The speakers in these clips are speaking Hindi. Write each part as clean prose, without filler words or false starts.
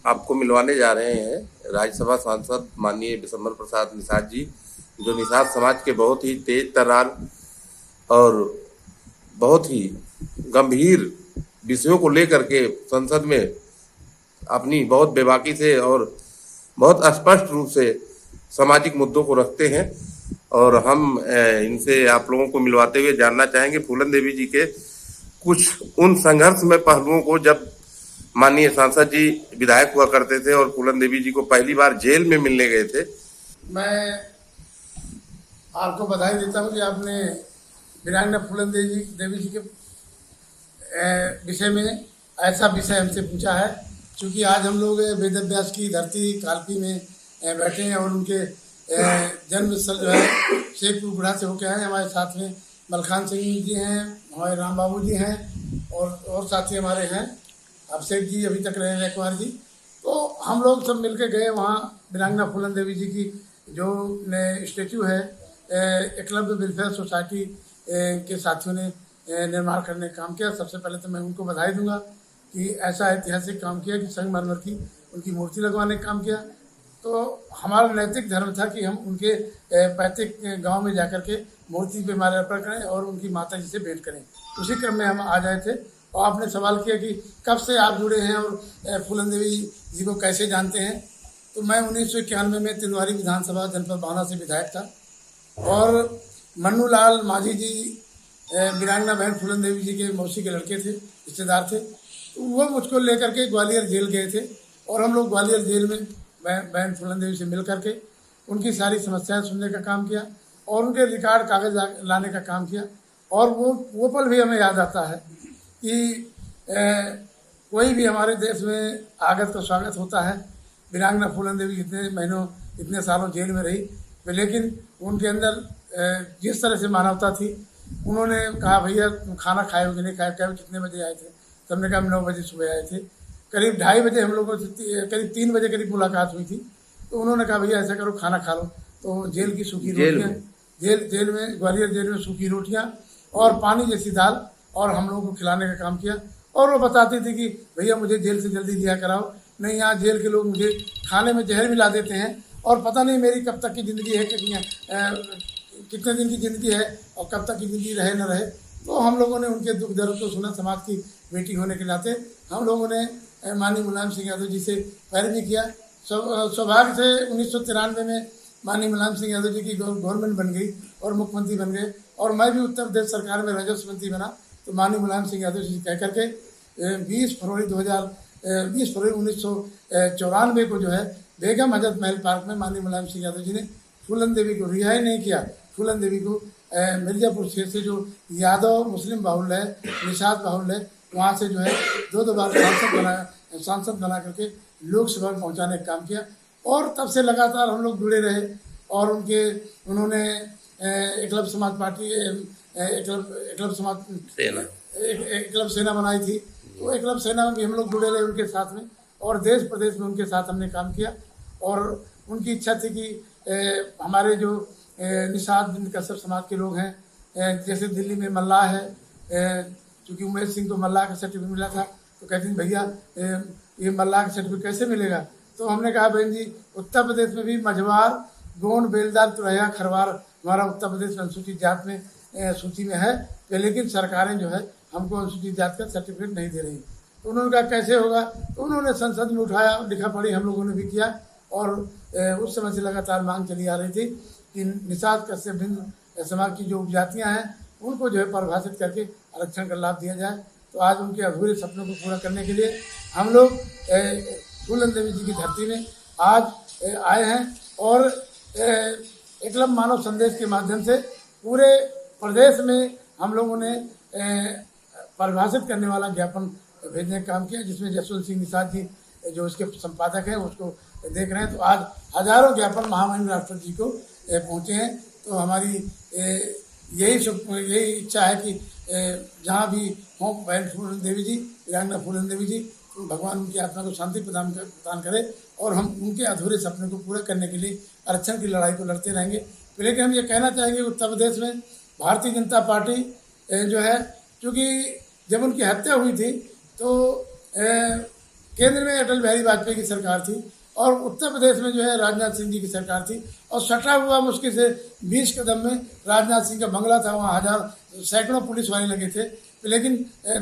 आपको मिलवाने जा रहे हैं राज्यसभा सांसद माननीय विशंबर प्रसाद निषाद जी, जो निषाद समाज के बहुत ही तेज तर्रार और बहुत ही गंभीर विषयों को लेकर के संसद में अपनी बहुत बेबाकी से और बहुत स्पष्ट रूप से सामाजिक मुद्दों को रखते हैं। और हम इनसे आप लोगों को मिलवाते हुए जानना चाहेंगे फूलन देवी जी के कुछ उन संघर्षमय पहलुओं को, जब माननीय सांसद जी विधायक हुआ करते थे और फूलन देवी जी को पहली बार जेल में मिलने गए थे। मैं आपको बधाई देता हूं कि आपने वीरांगना फूलन देवी जी के विषय में ऐसा विषय हमसे पूछा है, क्योंकि आज हम लोग वेद व्यास की धरती कालपी में बैठे हैं और उनके जन्म स्थल जो है शेखपुर बुढ़ा से होकर आए। हमारे साथ में मलखान सिंह जी हैं, हमारे राम बाबू जी हैं और साथी हमारे हैं अभिषेक जी, अभी तक रहे हैं कुमार जी। तो हम लोग सब मिलकर गए वहाँ वीरांगना फूलन देवी जी की जो स्टेचू है एकलव्य वेलफेयर सोसाइटी के साथियों ने निर्माण करने का काम किया। सबसे पहले तो मैं उनको बधाई दूंगा कि ऐसा ऐतिहासिक काम किया कि संगमरमर की उनकी मूर्ति लगवाने का काम किया। तो हमारा नैतिक धर्म था कि हम उनके पैतृक गांव में जाकर के मूर्ति पे माल्यार्पण करें और उनकी माता जी से भेंट करें। उसी क्रम में हम आ जाए थे और आपने सवाल किया कि कब से आप जुड़े हैं और फूलन देवी जी को कैसे जानते हैं। तो मैं 1991 में तिलवारी विधानसभा जनपद बाना से विधायक था और मन्नू लाल माझी जी वीरांगना बहन फूलन देवी जी के मौसी के लड़के थे, रिश्तेदार थे। तो वो मुझको लेकर के ग्वालियर जेल गए थे और हम लोग ग्वालियर जेल में बहन फूलन देवी से मिल करके उनकी सारी समस्याएं सुनने का काम किया और उनके रिकॉर्ड कागज लाने का काम किया। और वो पल भी हमें याद आता है कि कोई भी हमारे देश में आगत का स्वागत होता है। वीरांगना फूलन देवी इतने महीनों इतने सालों जेल में रही, लेकिन उनके अंदर जिस तरह से मानवता थी, उन्होंने कहा भैया तुम खाना खाए हो कि नहीं खाए, कितने बजे आए थे? तो हमने कहा हम 9 बजे सुबह आए थे। करीब 2:30 बजे हम लोगों से करीब 3 बजे करीब मुलाकात हुई थी। तो उन्होंने कहा भैया ऐसा करो खाना खा लो। तो जेल की सूखी रोटियाँ, जेल में ग्वालियर जेल में सूखी रोटियाँ और पानी जैसी दाल और हम लोगों को खिलाने का काम किया। और वो बताती थी कि भैया मुझे जेल से जल्दी दिया कराओ, नहीं यहाँ जेल के लोग मुझे खाने में जहर मिला देते हैं और पता नहीं मेरी कब तक की ज़िंदगी है, कितने दिन की ज़िंदगी है और कब तक की ज़िंदगी रहे न रहे। तो हम लोगों ने उनके दुख दर्द को सुना। समाज की बेटी होने के नाते हम लोगों ने माननीय मुलायम सिंह यादव जी से पैरवी किया। सौभाग्य से 1993 में माननीय मुलायम सिंह यादव जी की गवर्नमेंट बन गई और मुख्यमंत्री बन गए और मैं भी उत्तर प्रदेश सरकार में राजस्व मंत्री बना। तो माननीय मुलायम सिंह यादव जी कह करके 20 फरवरी 1994 को जो है बेगम हजरत महल पार्क में माननीय मुलायम सिंह यादव जी ने फूलन देवी को रिहाई नहीं किया। फूलन देवी को मिर्जापुर क्षेत्र से जो यादव मुस्लिम बाहुल्य है, निषाद बाहुल्य है, वहाँ से जो है 2 बार सांसद बना करके लोकसभा में पहुँचाने का काम किया। और तब से लगातार हम लोग जुड़े रहे और उन्होंने एकलव्य समाज पार्टी एकलव्य सेना बनाई थी। तो एकलव्य सेना में भी हम लोग जुड़े रहे उनके साथ में और देश प्रदेश में उनके साथ हमने काम किया। और उनकी इच्छा थी कि हमारे जो निषाद बिंद कश्यप समाज के लोग हैं, जैसे दिल्ली में मल्लाह है, चूँकि उमेश सिंह को मल्लाह का सर्टिफिकेट मिला था, तो कहते हैं भैया ये मल्लाह का सर्टिफिकेट कैसे मिलेगा? तो हमने कहा बहन जी उत्तर प्रदेश में भी मझवार, गोंड, बेलदार, तुरैया, खरवार हमारा उत्तर प्रदेश अनुसूचित जात में सूची में है, लेकिन सरकारें जो है हमको अनुसूचित जात का सर्टिफिकेट नहीं दे रही। तो उन्होंने कहा कैसे होगा? तो उन्होंने संसद में उठाया, लिखा पढ़ी हम लोगों ने भी किया। और उस समय से लगातार मांग चली आ रही थी कि निषाद कश्यप भिन्न समाज की जो उपजातियाँ हैं उनको जो है परिभाषित करके आरक्षण का लाभ दिया जाए। तो आज उनके अधूरे सपनों को पूरा करने के लिए हम लोग फूलन देवी जी की धरती में आज आए हैं और एकलव्य मानव संदेश के माध्यम से पूरे प्रदेश में हम लोगों ने परिभाषित करने वाला ज्ञापन भेजने का काम किया, जिसमें जसवंत सिंह निषाद जी जो इसके संपादक हैं उसको देख रहे हैं। तो आज हजारों ज्ञापन महामहिम राष्ट्रपति जी को पहुँचे हैं। तो हमारी यही इच्छा है कि जहाँ भी हों बहन फूलन देवी जी, वीरांगना फूलन देवी जी, तो भगवान उनकी आत्मा को शांति प्रदान करे और हम उनके अधूरे सपने को पूरा करने के लिए आरक्षण की लड़ाई को लड़ते रहेंगे। लेकिन हम ये कहना चाहेंगे उत्तर प्रदेश में भारतीय जनता पार्टी जो है, क्योंकि जब उनकी हत्या हुई थी तो केंद्र में अटल बिहारी वाजपेयी की सरकार थी और उत्तर प्रदेश में जो है राजनाथ सिंह जी की सरकार थी, और सटा हुआ मुश्किल से 20 कदम में राजनाथ सिंह का बंगला था, वहाँ सैकड़ों पुलिस वाले लगे थे, लेकिन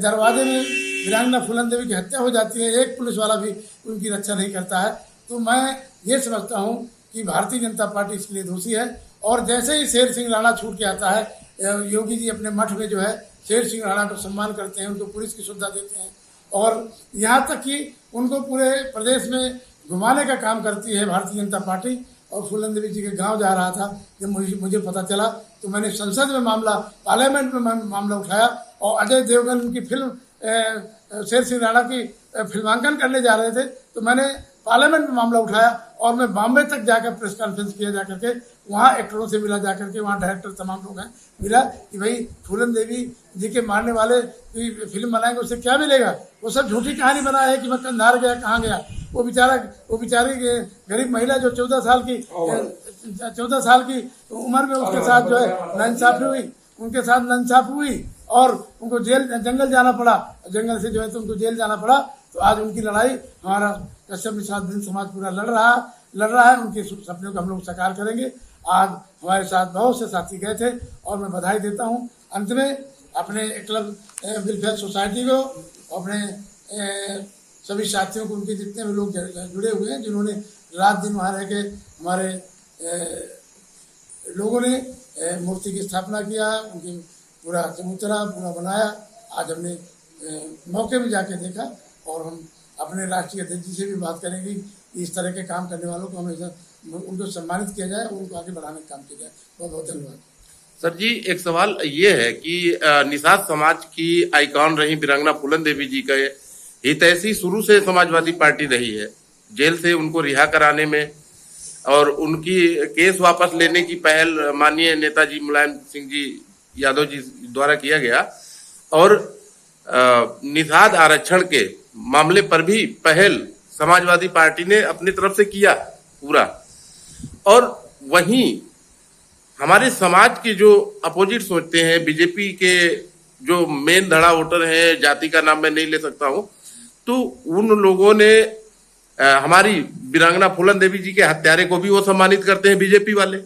दरवाजे में वीरांगना फूलन देवी की हत्या हो जाती है, एक पुलिस वाला भी उनकी रक्षा नहीं करता है। तो मैं ये समझता हूँ कि भारतीय जनता पार्टी इसके लिए दोषी है। और जैसे ही शेर सिंह राणा छूट के आता है, योगी जी अपने मठ में जो है शेर सिंह राणा को सम्मान करते हैं, उनको पुलिस की सुविधा देते हैं, और यहाँ तक कि उनको पूरे प्रदेश में घुमाने का काम करती है भारतीय जनता पार्टी। और फूलन देवी जी के गांव जा रहा था, जब मुझे पता चला तो मैंने संसद में मामला, पार्लियामेंट में मामला उठाया, और अजय देवगन की फिल्म शेर सिंह राणा की फिल्मांकन करने जा रहे थे, तो मैंने पार्लियामेंट में मामला उठाया और मैं बॉम्बे तक जाकर प्रेस कॉन्फ्रेंस किया जाकर के, वहाँ एक्टरों से मिला जाकर के, वहाँ डायरेक्टर तमाम लोग हैं, मिला कि भाई फूलन देवी जी के मारने वाले की फिल्म बनाएंगे, उससे क्या मिलेगा? वो सब झूठी कहानी बनाया है कि मैं कंधार गया, कहाँ गया। वो बेचारी गरीब महिला जो 14 साल की उम्र में उसके साथ जो है नाइंसाफी हुई, उनके साथ नाइंसाफी हुई और उनको जंगल जाना पड़ा, जंगल से जो है तो उनको जेल जाना पड़ा। तो आज उनकी लड़ाई हमारा कश्यप निषाद बिंद समाज पूरा लड़ रहा है। उनके सपनों को हम लोग साकार करेंगे। आज हमारे साथ बहुत से साथी गए थे और मैं बधाई देता हूँ। अंत में अपने क्लब वेलफेयर सोसाइटी को, अपने सभी साथियों को, उनके जितने भी लोग जुड़े हुए हैं, जिन्होंने रात दिन वहाँ रह के हमारे लोगों ने मूर्ति की स्थापना किया, उनकी पूरा चबूतरा पूरा बनाया। आज हमने मौके में जाके देखा और हम अपने राष्ट्रीय अध्यक्ष जी से भी बात करेंगे कि इस तरह के काम करने वालों को हमेशा उनको सम्मानित किया जाए और उनको आगे बढ़ाने का काम किया जाए। बहुत बहुत धन्यवाद। सर जी, एक सवाल ये है कि निषाद समाज की आइकॉन रही वीरांगना फूलन देवी जी का हितैषी शुरू से समाजवादी पार्टी रही है। जेल से उनको रिहा कराने में और उनकी केस वापस लेने की पहल माननीय नेताजी मुलायम सिंह जी यादव जी द्वारा किया गया, और निषाद आरक्षण के मामले पर भी पहल समाजवादी पार्टी ने अपनी तरफ से किया पूरा। और वहीं हमारे समाज के जो अपोजिट सोचते हैं, बीजेपी के जो मेन धड़ा वोटर हैं, जाति का नाम मैं नहीं ले सकता हूं, तो उन लोगों ने हमारी वीरांगना फूलन देवी जी के हत्यारे को भी वो सम्मानित करते हैं, बीजेपी वाले।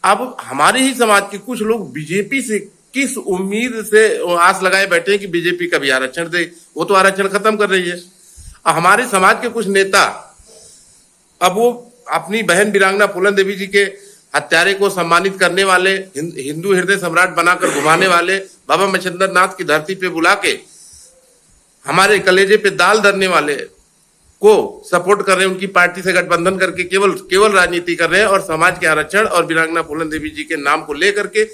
अब हमारे ही समाज के कुछ लोग बीजेपी से किस उम्मीद से आस लगाए बैठे हैं कि बीजेपी कभी आरक्षण दे, वो तो आरक्षण खत्म कर रही है। हमारे समाज के कुछ नेता अब वो अपनी बहन वीरांगना फूलन देवी जी के हत्यारे को सम्मानित करने वाले, हिंदू हृदय सम्राट बनाकर घुमाने वाले, बाबा मच्छिंद्र नाथ की धरती पे बुला के हमारे कलेजे पे दाल धरने वाले को सपोर्ट कर रहे हैं, उनकी पार्टी से गठबंधन करके केवल राजनीति कर रहे हैं, और समाज के आरक्षण और वीरांगना फूलन देवी जी के नाम को लेकर के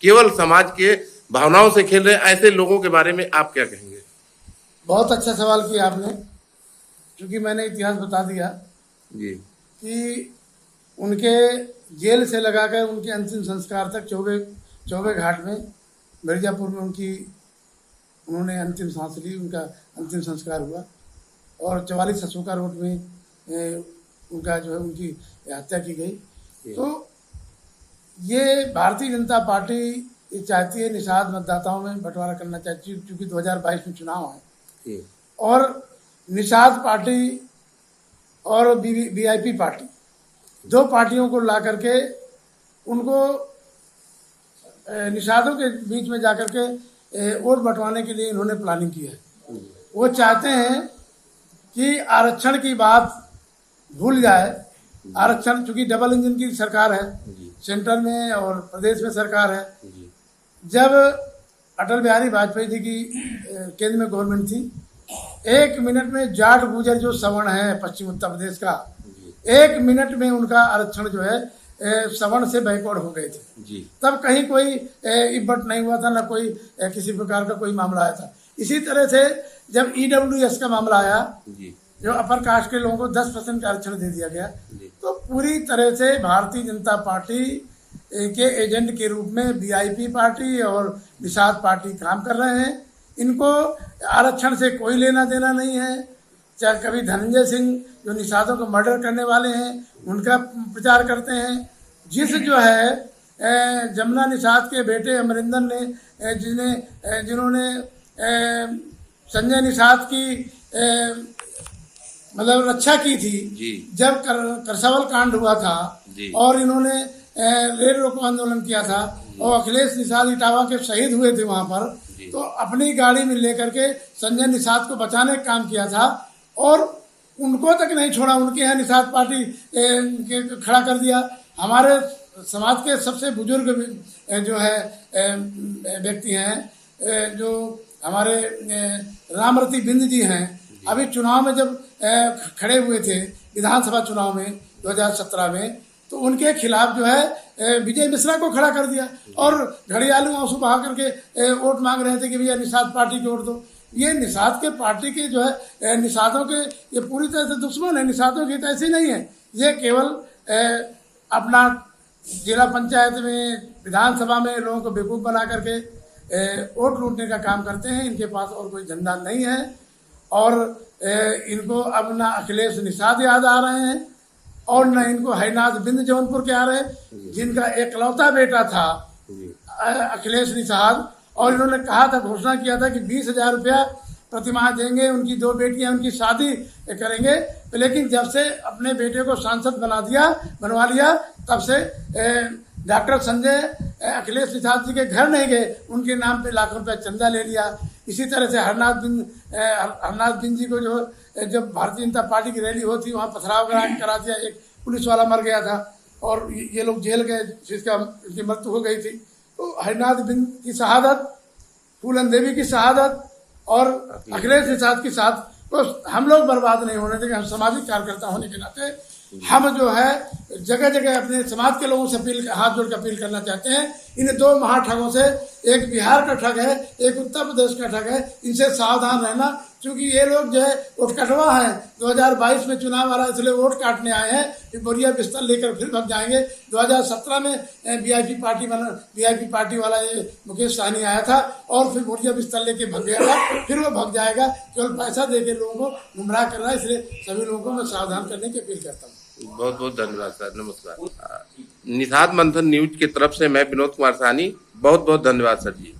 केवल समाज के भावनाओं से खेल रहे हैं। ऐसे लोगों के बारे में आप क्या कहेंगे? बहुत अच्छा सवाल किया आपने, क्योंकि मैंने इतिहास बता दिया जी कि उनके जेल से लगाकर उनके अंतिम संस्कार तक चौबे घाट में मिर्जापुर में उन्होंने अंतिम सांस ली, उनका अंतिम संस्कार हुआ, और 44 अशोका रोड में उनका जो है उनकी हत्या की गई। तो ये भारतीय जनता पार्टी चाहती है निषाद मतदाताओं में बंटवारा करना चाहती है, क्योंकि 2022 में चुनाव है, और निषाद पार्टी और वीआईपी पार्टी, दो पार्टियों को ला करके उनको निषादों के बीच में जाकर के वोट बंटवाने के लिए इन्होंने प्लानिंग की है। वो चाहते हैं कि आरक्षण की बात भूल जाए। आरक्षण चूंकि डबल इंजन की सरकार है, सेंटर में और प्रदेश में सरकार है। जब अटल बिहारी वाजपेयी जी की केंद्र में गवर्नमेंट थी, 1 मिनट में जाट गुजर जो सवर्ण है पश्चिम उत्तर प्रदेश का, 1 मिनट में उनका आरक्षण जो है सवर्ण से बैकवर्ड हो गए थे। तब कहीं कोई इब्बट नहीं हुआ था, ना कोई किसी प्रकार का कोई मामला आया था। इसी तरह से जब ईडब्ल्यूएस का मामला आया, जो अपर कास्ट के लोगों को 10% आरक्षण दे दिया गया, तो पूरी तरह से भारतीय जनता पार्टी के एजेंट के रूप में वीआईपी पार्टी और निषाद पार्टी काम कर रहे हैं। इनको आरक्षण से कोई लेना देना नहीं है। चाहे कभी धनंजय सिंह जो निषादों को मर्डर करने वाले हैं उनका प्रचार करते हैं, जिस जो है जमुना निषाद के बेटे अमरिंदर ने जिन्होंने संजय निषाद की मतलब रक्षा की थी जी जब करसवल कांड हुआ था जी और इन्होंने रेल रोको आंदोलन किया था और अखिलेश निषाद इटावा के शहीद हुए थे वहां पर, जी। तो अपनी गाड़ी में लेकर के संजय निषाद को बचाने का काम किया था और उनको तक नहीं छोड़ा, उनके यहाँ निषाद पार्टी के खड़ा कर दिया। हमारे समाज के सबसे बुजुर्ग जो है व्यक्ति हैं जो हमारे रामरती बिंद जी हैं, अभी चुनाव में जब खड़े हुए थे विधानसभा चुनाव में 2017 में, तो उनके खिलाफ जो है विजय मिश्रा को खड़ा कर दिया और घड़ियालू आंसू बहा करके वोट मांग रहे थे कि भैया निषाद पार्टी को वोट दो। ये निषाद के पार्टी के जो है निषादों के ये पूरी तरह से दुश्मन है। निषादों की तो ऐसी नहीं है, ये केवल अपना जिला पंचायत में विधानसभा में लोगों को बेवकूफ़ बना करके वोट लूटने का काम करते हैं। इनके पास और कोई झंडा नहीं है और इनको अब ना अखिलेश निषाद याद आ रहे हैं और न इनको हरिनाथ बिंद जौनपुर के आ रहे हैं, जिनका एकलौता बेटा था अखिलेश निषाद, और इन्होंने कहा था, घोषणा किया था कि 20,000 रुपया प्रतिमाह देंगे, उनकी 2 बेटियां उनकी शादी करेंगे। लेकिन जब से अपने बेटे को सांसद बनवा लिया तब से डॉक्टर संजय अखिलेश निषाद जी के घर नहीं गए, उनके नाम पे लाखों रुपया चंदा ले लिया। इसी तरह से हरनाथ बिंद जी को जो जब भारतीय जनता पार्टी की रैली होती वहाँ पथराव करा दिया, एक पुलिस वाला मर गया था और ये लोग जेल गए जिसका उनकी मृत्यु हो गई थी। तो हरनाथ बिंद की शहादत, फूलन देवी की शहादत और अखिलेश निषाद की शहादत तो हम लोग बर्बाद नहीं होने देंगे। हम सामाजिक कार्यकर्ता होने के नाते हम जो है जगह जगह अपने समाज के लोगों से हाथ जोड़ कर अपील करना चाहते हैं। इन 2 महाठगों से, एक बिहार का ठग है, एक उत्तर प्रदेश का ठग है, इनसे सावधान रहना, क्योंकि ये लोग जो है वोट कटवा है। 2022 में चुनाव आ रहा है इसलिए वोट काटने आए हैं, फिर बोरिया बिस्तर लेकर फिर भग जाएंगे। 2017 में वीआईपी पार्टी वाला ये मुकेश सहनी आया था और फिर बोरिया बिस्तर लेके भग गया था, फिर वो भग जाएगा। केवल पैसा दे के लोगों को गुमराह कर रहा है, इसलिए सभी लोगों को मैं सावधान करने की अपील करता हूँ। बहुत बहुत धन्यवाद सर, नमस्कार। निषाद मंथन न्यूज की तरफ से मैं विनोद कुमार साहनी, बहुत बहुत धन्यवाद सर जी।